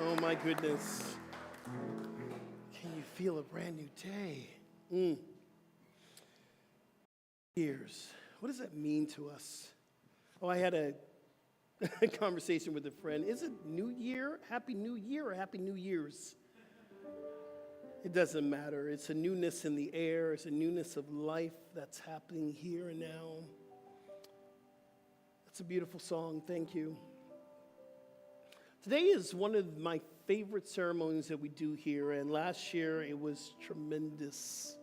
Oh my goodness. Can you feel a brand new day? Years. What does that mean to us? Oh, I had a conversation with a friend. Is it New Year? Happy New Year or Happy New Year's? It doesn't matter. It's a newness in the air. It's a newness of life that's happening here and now. It's a beautiful song. Thank you. Today is one of my favorite ceremonies that we do here, and last year it was tremendous.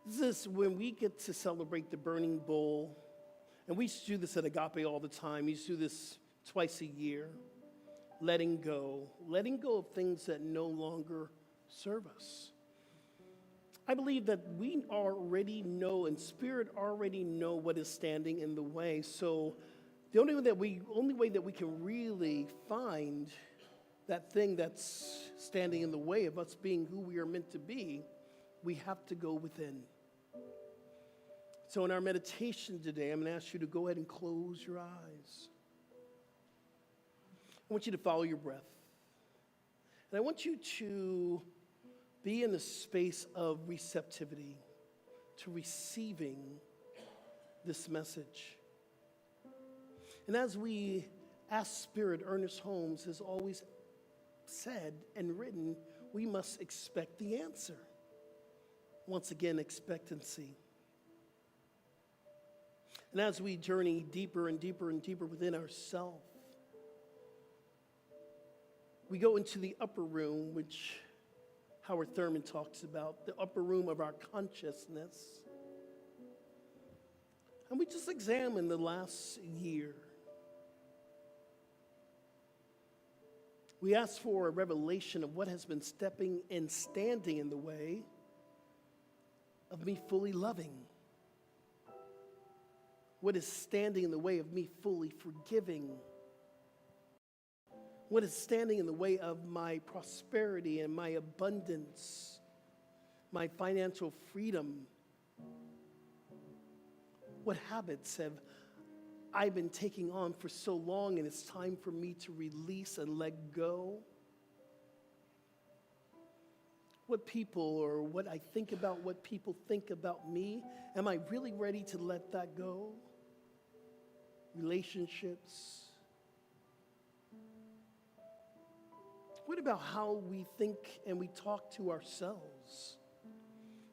This is when we get to celebrate the burning bowl, and we used to do this at Agape all the time. We used to do this twice a year, letting go of things that no longer serve us. I believe that we already know, and Spirit already know what is standing in the way. So the only way that we can really find that thing that's standing in the way of us being who we are meant to be, we have to go within. So in our meditation today, I'm going to ask you to go ahead and close your eyes. I want you to follow your breath. And I want you to be in a space of receptivity to receiving this message. And as we ask Spirit, Ernest Holmes has always said and written, we must expect the answer. Once again, expectancy. And as we journey deeper and deeper and deeper within ourselves, we go into the upper room, which Howard Thurman talks about, the upper room of our consciousness. And we just examine the last year. We ask for a revelation of what has been stepping and standing in the way of me fully loving. What is standing in the way of me fully forgiving? What is standing in the way of my prosperity and my abundance, my financial freedom? What habits have I been taking on for so long, and it's time for me to release and let go? What people, or what I think about what people think about me, am I really ready to let that go? Relationships. What about how we think and we talk to ourselves?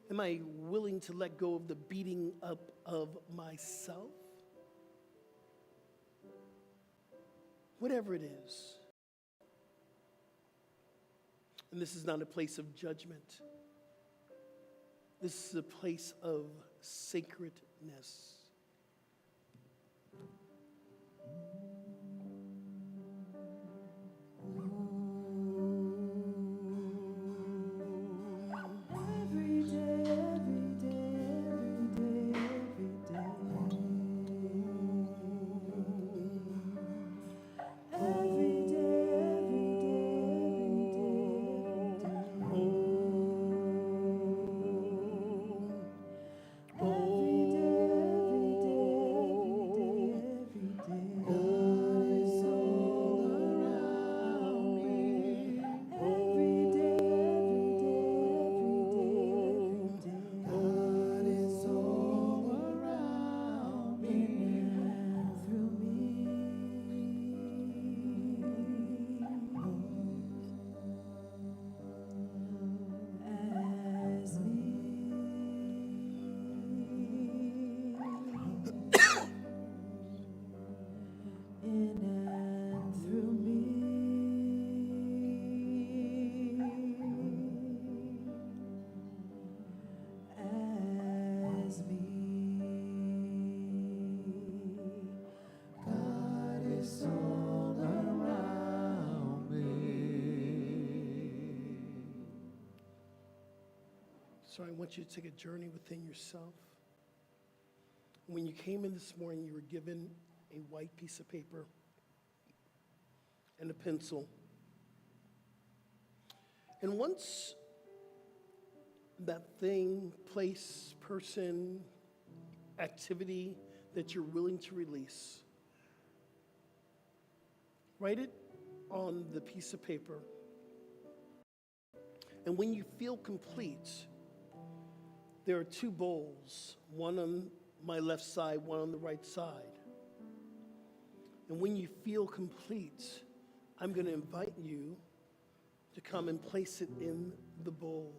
Am I willing to let go of the beating up of myself? Whatever it is. And this is not a place of judgment. This is a place of sacredness. So I want you to take a journey within yourself. When you came in this morning, you were given a white piece of paper and a pencil. And once that thing, place, person, activity that you're willing to release, write it on the piece of paper. And when you feel complete, there are two bowls, one on my left side, one on the right side. And when you feel complete, I'm going to invite you to come and place it in the bowl.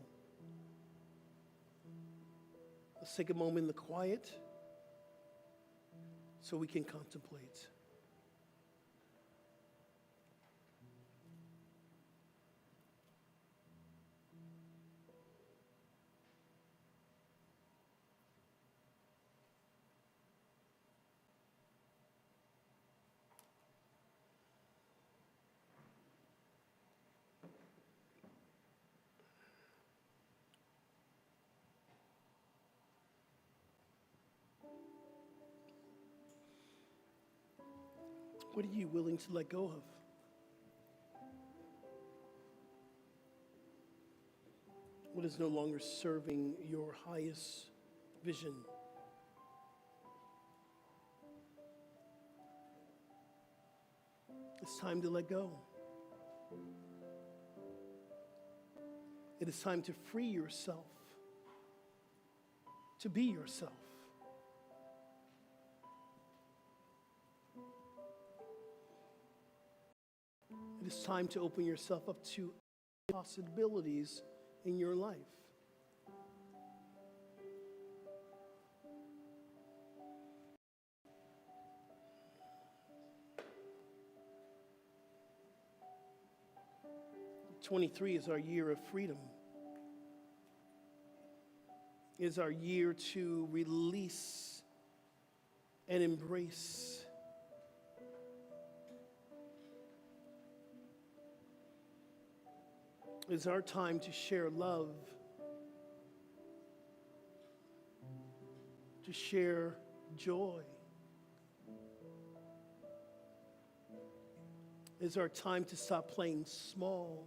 Let's take a moment in the quiet so we can contemplate. What are you willing to let go of? What is no longer serving your highest vision? It's time to let go. It is time to free yourself, to be yourself. It is time to open yourself up to possibilities in your life. '23 is our year of freedom. It is our year to release and embrace. It is our time to share love, to share joy. It is our time to stop playing small.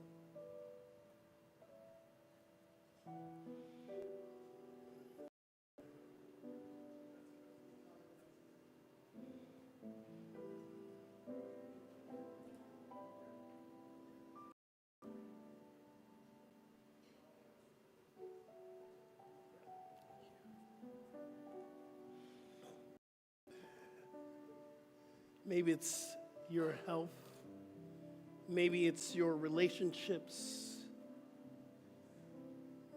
Maybe it's your health. Maybe it's your relationships.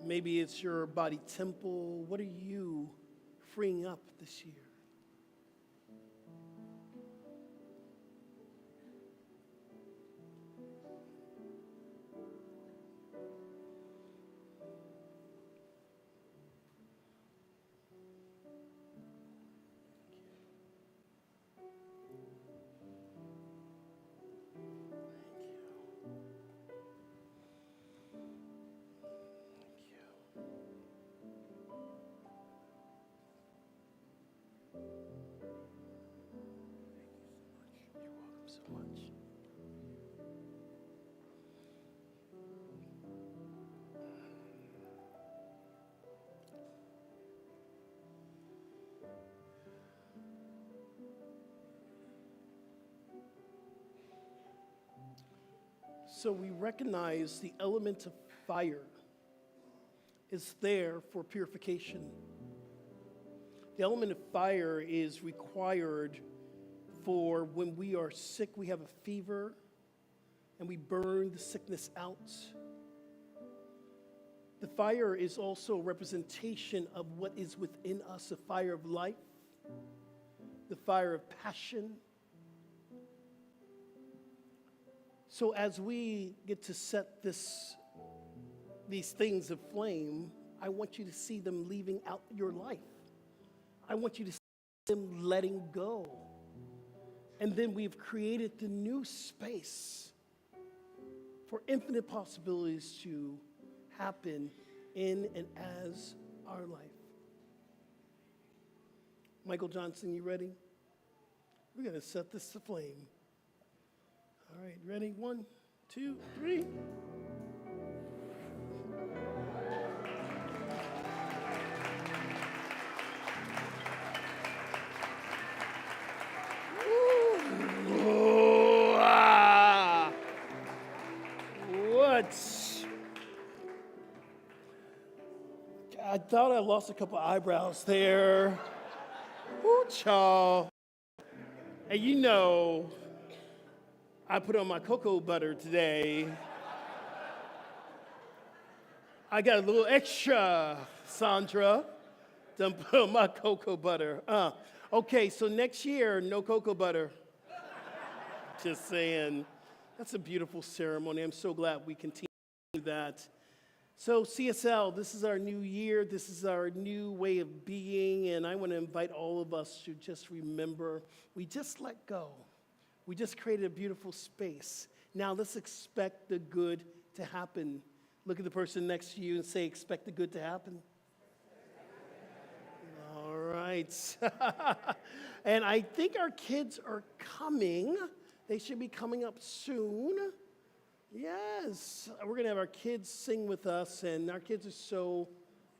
Maybe it's your body temple. What are you freeing up this year? So we recognize the element of fire is there for purification. The element of fire is required for when we are sick, we have a fever, and we burn the sickness out. The fire is also a representation of what is within us, the fire of life, the fire of passion. So as we get to set these things aflame, I want you to see them leaving out your life. I want you to see them letting go. And then we've created the new space for infinite possibilities to happen in and as our life. Michael Johnson, you ready? We're going to set this aflame. All right, ready? 1, 2, 3. Ooh, ah. What? I thought I lost a couple eyebrows there. Ooh, child. And you know, I put on my cocoa butter today. I got a little extra, Sandra. Done put on my cocoa butter. Okay, so next year, no cocoa butter. Just saying. That's a beautiful ceremony. I'm so glad we continue that. So CSL, this is our new year. This is our new way of being. And I want to invite all of us to just remember, we just let go. We just created a beautiful space. Now let's expect the good to happen. Look at the person next to you and say, expect the good to happen. All right. And I think our kids are coming. They should be coming up soon. Yes, we're going to have our kids sing with us, and our kids are so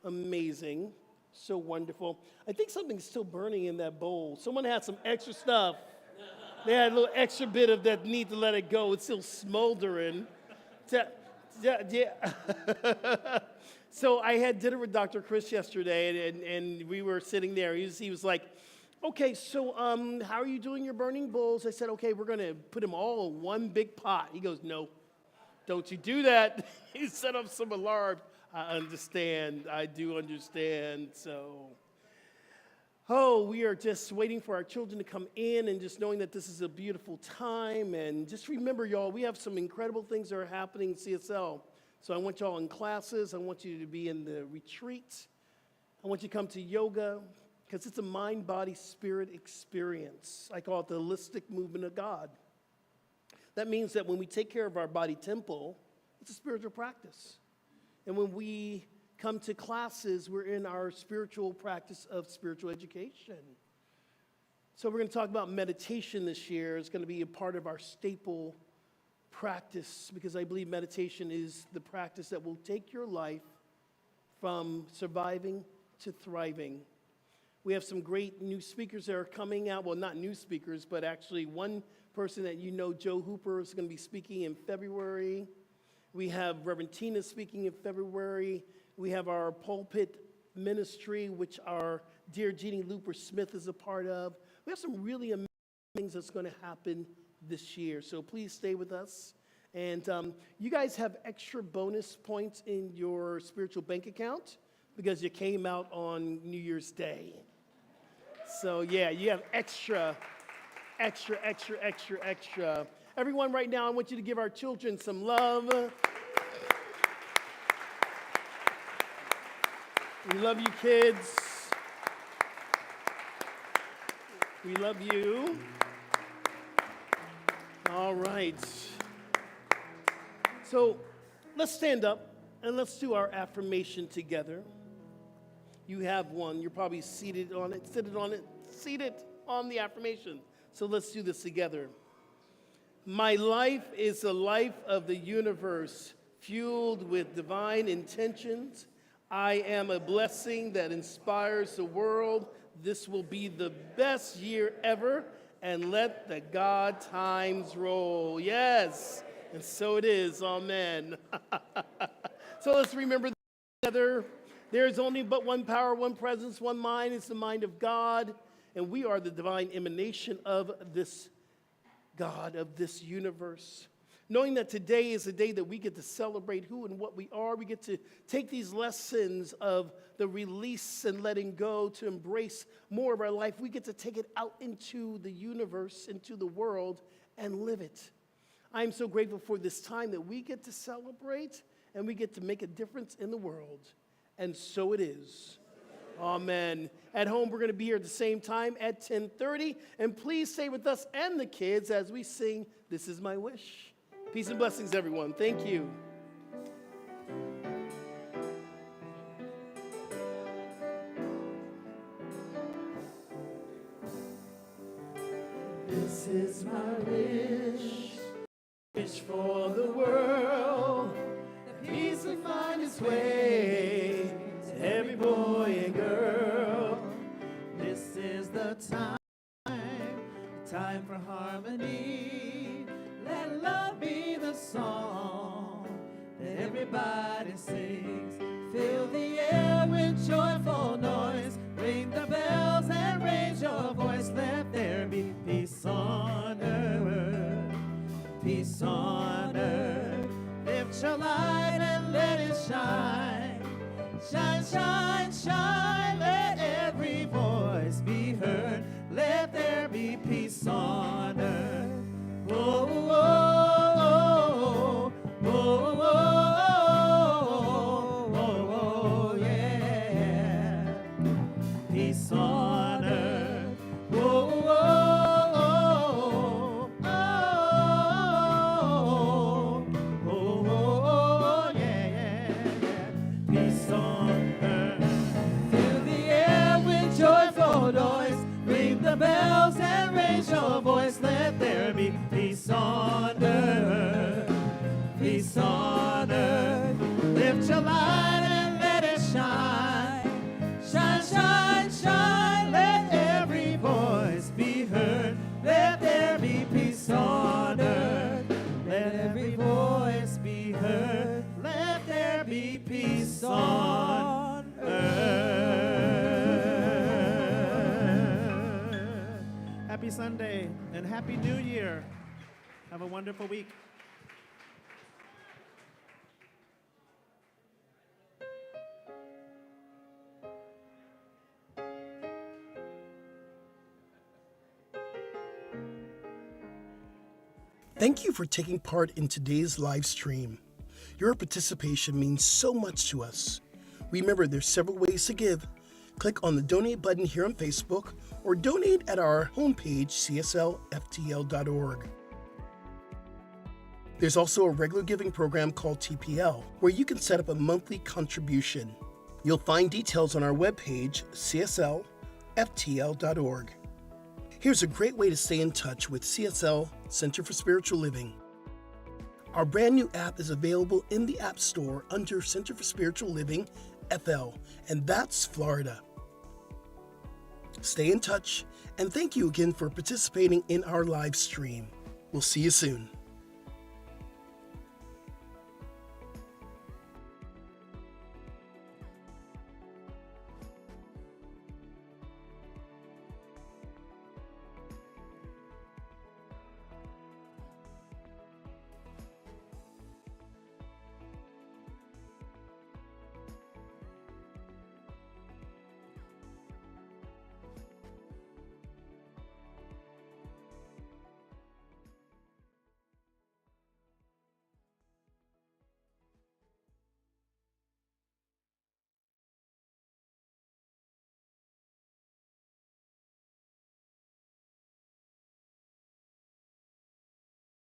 amazing, so wonderful. I think something's still burning in that bowl. Someone had some extra stuff. They had a little extra bit of that need to let it go. It's still smoldering. Yeah. So I had dinner with Dr. Chris yesterday, and we were sitting there. He was like, okay, so how are you doing your burning bowls? I said, okay, we're going to put them all in one big pot. He goes, no, don't you do that. He set up some alarm. I understand. I do understand. So, we are just waiting for our children to come in and just knowing that this is a beautiful time. And just remember, y'all, we have some incredible things that are happening in CSL. So I want y'all in classes. I want you to be in the retreat. I want you to come to yoga because it's a mind, body, spirit experience. I call it the holistic movement of God. That means that when we take care of our body temple, it's a spiritual practice. And when we come to classes, we're in our spiritual practice of spiritual education. So we're going to talk about meditation this year. It's going to be a part of our staple practice because I believe meditation is the practice that will take your life from surviving to thriving. We have some great new speakers that are coming out. Well, not new speakers, but actually one person that you know, Joe Hooper, is going to be speaking in February. We have Reverend Tina speaking in February. We have our pulpit ministry, which our dear Jeannie Looper Smith is a part of. We have some really amazing things that's going to happen this year. So please stay with us. And you guys have extra bonus points in your spiritual bank account because you came out on New Year's Day. So yeah, you have extra. Everyone right now, I want you to give our children some love. We love you, kids. We love you. All right. So let's stand up and let's do our affirmation together. You have one. You're probably seated on it, seated on the affirmation. So let's do this together. My life is a life of the universe, fueled with divine intentions. I am a blessing that inspires the world. This will be the best year ever, and let the God times roll. Yes, and so it is. Amen. So let's remember together. There is only but one power, one presence, one mind. It's the mind of God, and we are the divine emanation of this God, of this universe. Knowing that today is the day that we get to celebrate who and what we are, we get to take these lessons of the release and letting go to embrace more of our life. We get to take it out into the universe, into the world, and live it. I am so grateful for this time that we get to celebrate and we get to make a difference in the world. And so it is. Amen. At home, we're going to be here at the same time at 10:30. And please stay with us and the kids as we sing, This Is My Wish. Peace and blessings, everyone. Thank you. This is my wish for the world, that peace will find its way to every boy and girl. This is the time for harmony. Let love be the song that everybody sings. Fill the air with joyful noise. Ring the bells and raise your voice. Let there be peace on earth. Peace on earth. Lift your light and let it shine. Shine, shine, shine. Let every voice be heard. Let there be peace on earth. Oh, oh, oh, oh, oh, oh, oh, oh, yeah. Peace on earth. Oh, oh, oh, oh, oh, oh, yeah, yeah. Peace on earth. Fill the air with joyful noise. Ring the bells and raise your voice. Let there be peace peace on earth, peace on earth. Lift your light and let it shine, shine, shine, shine. Let every voice be heard. Let there be peace on earth. Let every voice be heard. Let there be peace on earth. Happy Sunday and Happy New Year. Have a wonderful week. Thank you for taking part in today's live stream. Your participation means so much to us. Remember, there's several ways to give. Click on the donate button here on Facebook or donate at our homepage, cslftl.org. There's also a regular giving program called TPL, where you can set up a monthly contribution. You'll find details on our webpage, cslftl.org. Here's a great way to stay in touch with CSL Center for Spiritual Living. Our brand new app is available in the App Store under Center for Spiritual Living, FL, and that's Florida. Stay in touch, and thank you again for participating in our live stream. We'll see you soon.